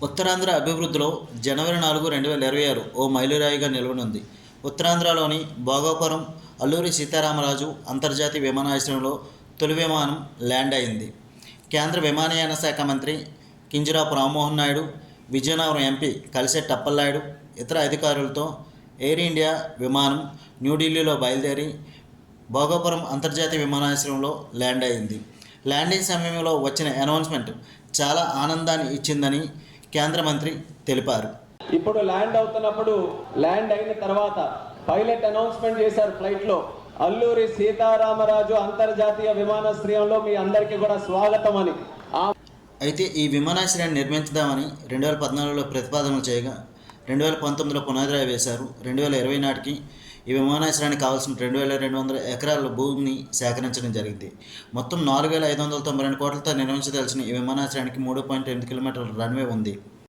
ఉత్తరాంధ్ర అభివృద్ధిలో జనవరి 4, 2026 ఓ మైలురాయిగా నిలవనుంది. ఉత్తరాంధ్రలోని భోగాపురం అల్లూరి సీతారామరాజు అంతర్జాతీయ విమానాశ్రయంలో తొలి విమానం ల్యాండ్ అయింది. కేంద్ర విమానయాన శాఖ మంత్రి కింజరాపు రామ్మోహన్ నాయుడు, విజయనగరం ఎంపీ కలిశెట్టి అప్పలనాయుడు ఇతర అధికారులతో ఎయిర్ ఇండియా విమానం న్యూఢిల్లీలో బయలుదేరి భోగాపురం అంతర్జాతీయ విమానాశ్రయంలో ల్యాండ్ అయింది. ల్యాండింగ్ సమయంలో వచ్చిన అనౌన్స్మెంట్ చాలా ఆనందాన్ని ఇచ్చిందని కేంద్ర మంత్రి తెలిపారు. ఇప్పుడు ల్యాండ్ అవుతున్నప్పుడు ల్యాండ్ అయిన తర్వాత పైలట్ అనౌన్స్మెంట్ చేశారు ఫ్లైట్లో, అల్లూరి సీతారామరాజు అంతర్జాతీయ విమానాశ్రయంలో మీ అందరికీ కూడా స్వాగతం అని. అయితే ఈ విమానాశ్రయాన్ని నిర్మించుదామని 2014లో ప్రతిపాదనలు చేయగా 2019లో పునాదిరాయి వేశారు. 2020 నాటికి ఈ విమానాశ్రయానికి కావాల్సిన 2200 ఎకరాల భూమిని సేకరించడం జరిగింది. మొత్తం 4592 కోట్లతో నిర్మించదలిచిన ఈ విమానాశ్రయానికి 3.8 కిలోమీటర్ల రన్వే ఉంది.